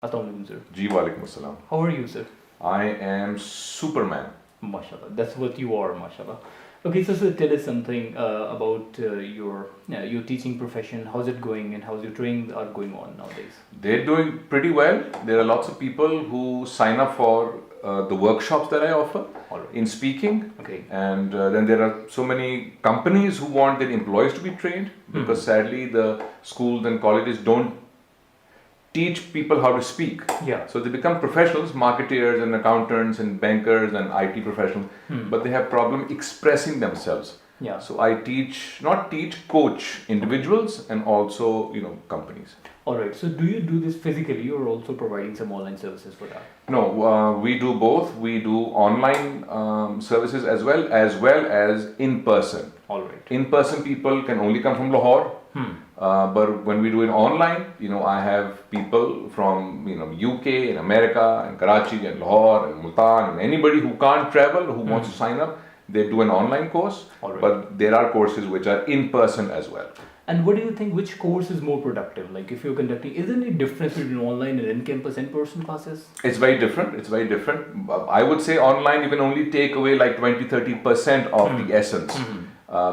Assalamualaikum, sir. Ji walaikum assalam. How are you, sir? I am Superman. MashaAllah. That's what you are, MashaAllah. Okay, so tell us something about your teaching profession. How's it going, and how's your training are going on nowadays? They're doing pretty well. There are lots of people who sign up for the workshops that I offer All right. in speaking. Okay. And then there are so many companies who want their employees to be trained, because sadly the schools and colleges don't teach people how to speak. Yeah. So they become professionals, marketeers and accountants and bankers and IT professionals, but they have problem expressing themselves. Yeah. So I coach individuals and also, companies. All right. So do you do this physically, or also providing some online services for that? No, we do both. We do online services as well as in person. All right. In person people can only come from Lahore. But when we do it online, I have people from UK and America and Karachi and Lahore and Multan, and anybody who can't travel, who wants to sign up, they do an online course. All right. But there are courses which are in person as well. And what do you think, which course is more productive? Like if you're conducting, is there any difference between online and in-campus, in-person classes? It's very different. I would say online you can only take away like 20-30% of the essence.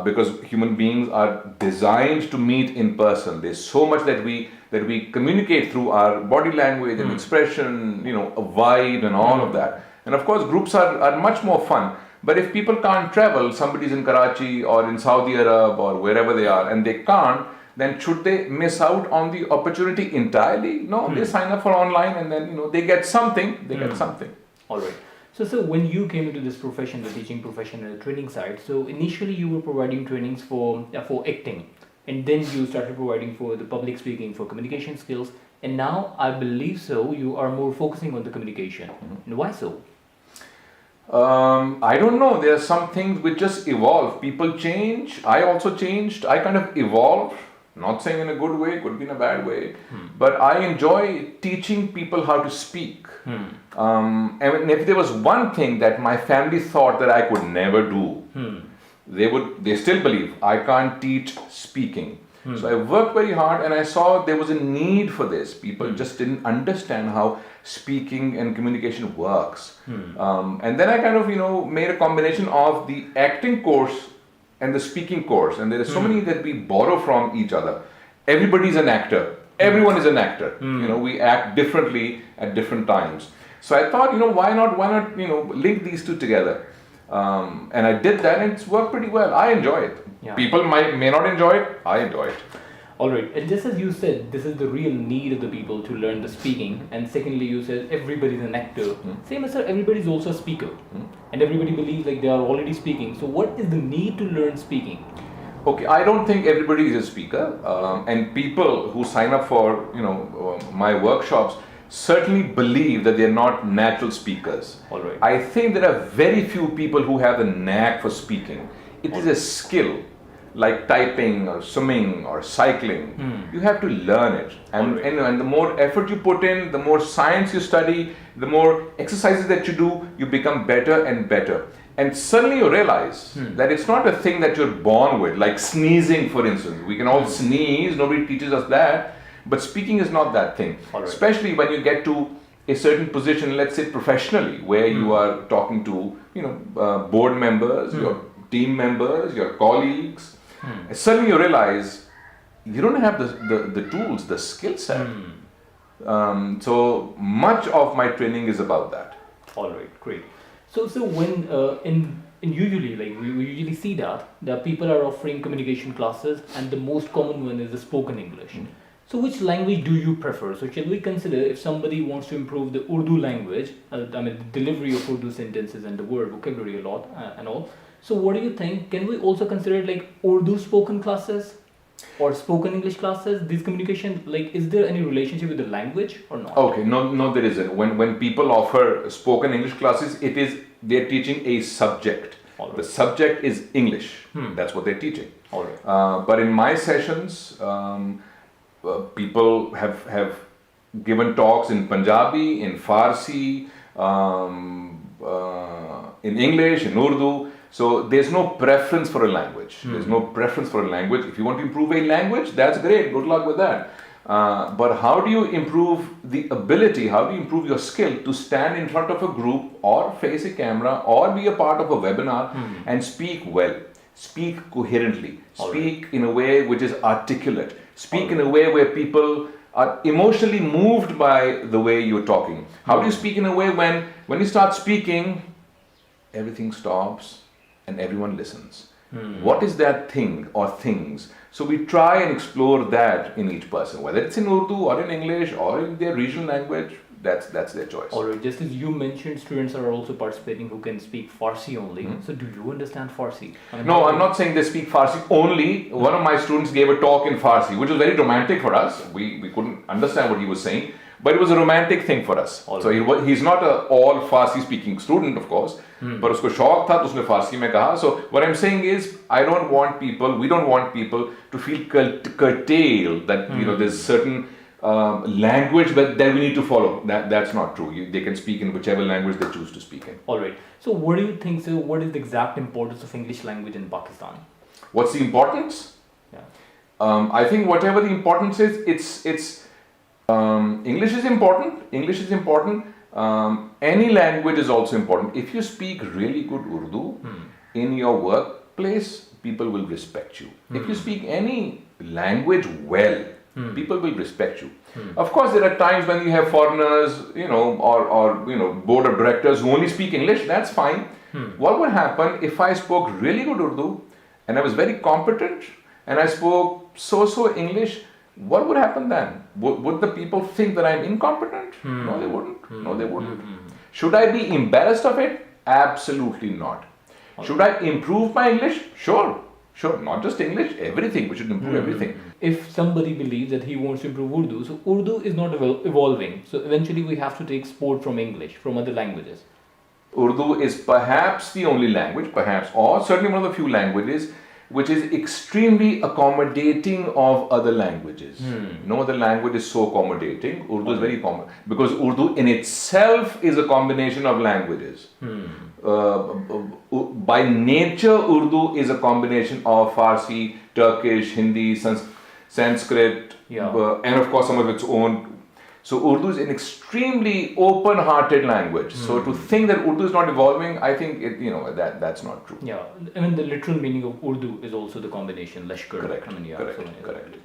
Because human beings are designed to meet in person. There's so much that we communicate through our body language and expression, a vibe and all of that. And of course, groups are much more fun. But if people can't travel, somebody's in Karachi or in Saudi Arab or wherever they are, and they can't, then should they miss out on the opportunity entirely? No, they sign up for online, and then they get something. All right. So when you came into this profession, the teaching profession and the training side, so initially you were providing trainings for acting, and then you started providing for the public speaking, for communication skills, and now I believe so you are more focusing on the communication. And why so? I don't know. There are some things which just evolve. People change. I also changed. I kind of evolved. Not saying in a good way, could be in a bad way. But I enjoy teaching people how to speak. And if there was one thing that my family thought that I could never do, they still believe I can't teach speaking. So I worked very hard, and I saw there was a need for this. People just didn't understand how speaking and communication works. And then I kind of, made a combination of the acting course and the speaking course. And there are so many that we borrow from each other. Everybody's an actor. Everyone is an actor. We act differently at different times. So I thought, why not, link these two together. And I did that, and it's worked pretty well. I enjoy it. Yeah. People may not enjoy it. I enjoy it. All right. And just as you said, this is the real need of the people to learn the speaking. And secondly, you said everybody's an actor. Same as sir, everybody's also a speaker. And everybody believes like they are already speaking. So what is the need to learn speaking? Okay, I don't think everybody is a speaker. And people who sign up for, my workshops certainly believe that they're not natural speakers. All right. I think there are very few people who have the knack for speaking. It is a skill, like typing or swimming or cycling. You have to learn it. And the more effort you put in, the more science you study, the more exercises that you do, you become better and better. And suddenly you realize that it's not a thing that you're born with, like sneezing, for instance. We can all sneeze, nobody teaches us that. But speaking is not that thing. Right. Especially when you get to a certain position, let's say professionally, where you are talking to, board members, your team members, your colleagues. Suddenly you realize you don't have the tools, the skill set. So much of my training is about that. All right, great. So when usually like we usually see that people are offering communication classes, and the most common one is the spoken English. So which language do you prefer? So shall we consider if somebody wants to improve the Urdu language, the delivery of Urdu sentences and the word vocabulary a lot and all. So what do you think? Can we also consider it like Urdu spoken classes or spoken English classes? This communication, like, is there any relationship with the language or not? Okay, no, there isn't. When people offer spoken English classes, they're teaching a subject. Right. The subject is English. That's what they're teaching. All right. But in my sessions, people have given talks in Punjabi, in Farsi, in English, in Urdu. So there's no preference for a language. There's no preference for a language. If you want to improve a language, that's great. Good luck with that. But how do you improve the ability, how do you improve your skill to stand in front of a group or face a camera or be a part of a webinar and speak well, speak coherently, speak in a way which is articulate, speak in a way where people are emotionally moved by the way you're talking. How do you speak in a way when you start speaking, everything stops and everyone listens? What is that thing or things? So we try and explore that in each person, whether it's in Urdu or in English or in their regional language. That's their choice. Alright, just as you mentioned, students are also participating who can speak Farsi only. So do you understand Farsi? No, I'm not saying they speak Farsi only. One of my students gave a talk in Farsi, which was very romantic for us. We couldn't understand what he was saying, but it was a romantic thing for us. So he's not an all Farsi speaking student, of course, but usko shauk tha, to usne Farsi mein kaha. So what I'm saying is, we don't want people to feel curtailed that there's certain language that we need to follow. That's not true. They can speak in whichever language they choose to speak in. Alright. So what do you think, sir? What is the exact importance of English language in Pakistan? What's the importance? Yeah. I think whatever the importance is, it's English is important. English is important. Any language is also important. If you speak really good Urdu in your workplace, people will respect you. If you speak any language well, people will respect you. Of course, there are times when you have foreigners, or board of directors who only speak English. That's fine. What would happen if I spoke really good Urdu and I was very competent and I spoke so English? What would happen then? Would the people think that I'm incompetent? No, they wouldn't. No, they wouldn't. Should I be embarrassed of it? Absolutely not. Should I improve my English? Sure. Not just English, everything. We should improve everything. If somebody believes that he wants to improve Urdu, so Urdu is not evolving. So eventually we have to take support from English, from other languages. Urdu is perhaps the only language, or certainly one of the few languages which is extremely accommodating of other languages. No other language is so accommodating. Urdu is very common because Urdu in itself is a combination of languages. By nature, Urdu is a combination of Farsi, Turkish, Hindi, Sanskrit, and of course some of its own. So Urdu is an extremely open-hearted language. So to think that Urdu is not evolving, I think that's not true. Yeah, I mean the literal meaning of Urdu is also the combination Lashkar. Correct. Correct.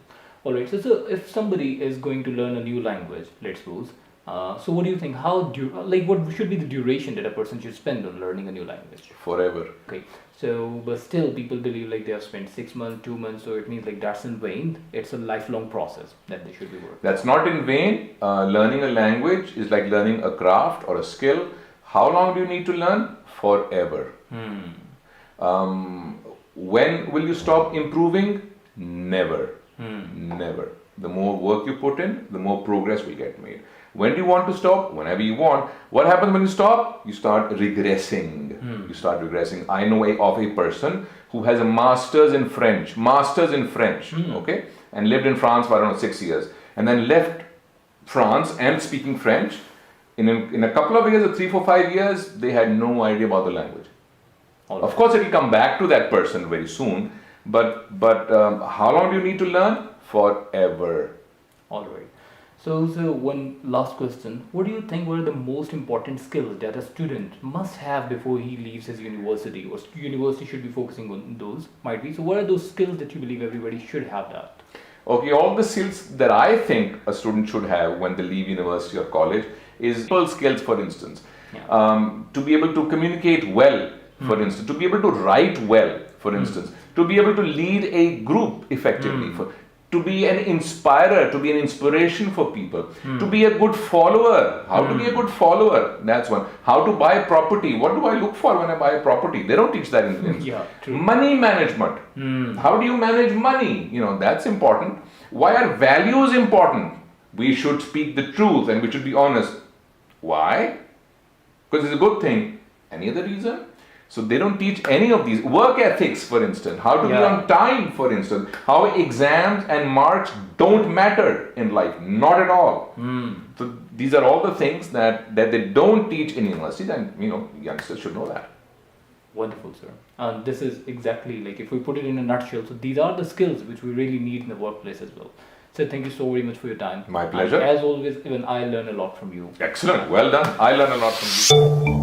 All right. So if somebody is going to learn a new language, let's suppose, so what do you think? What should be the duration that a person should spend on learning a new language? Forever. Okay. So, but still, people believe like they have spent 6 months, 2 months, so it means like that's in vain. It's a lifelong process that they should be working. That's not in vain. Learning a language is like learning a craft or a skill. How long do you need to learn? Forever. When will you stop improving? Never. Never. The more work you put in, the more progress will get made. When do you want to stop? Whenever you want. What happens when you stop? You start regressing. I know of a person who has a master's in French, okay, and lived in France for around 6 years, and then left France and speaking French. In a couple of years, 3, 4, 5 years, they had no idea about the language. Of course, it will come back to that person very soon, but how long do you need to learn? Forever. All right. So one last question. What do you think were the most important skills that a student must have before he leaves his university, or university should be focusing on those, might be? So what are those skills that you believe everybody should have that? Okay, all the skills that I think a student should have when they leave university or college is people skills, for instance. To be able to communicate well, for instance, to be able to write well, for instance, to be able to lead a group effectively, to be an inspirer, to be an inspiration for people, to be a good follower. How to be a good follower? That's one. How to buy property. What do I look for when I buy a property? They don't teach that in true. Money management. How do you manage money? That's important. Why are values important? We should speak the truth and we should be honest. Why? Because it's a good thing. Any other reason? So they don't teach any of these. Work ethics, for instance. How to be on time, for instance. How exams and marks don't matter in life. Not at all. So these are all the things that they don't teach in universities, and youngsters should know that. Wonderful, sir. And this is exactly like, if we put it in a nutshell, so these are the skills which we really need in the workplace as well. So thank you so very much for your time. My pleasure. And as always, even I learn a lot from you. Excellent. Well done. I learn a lot from you.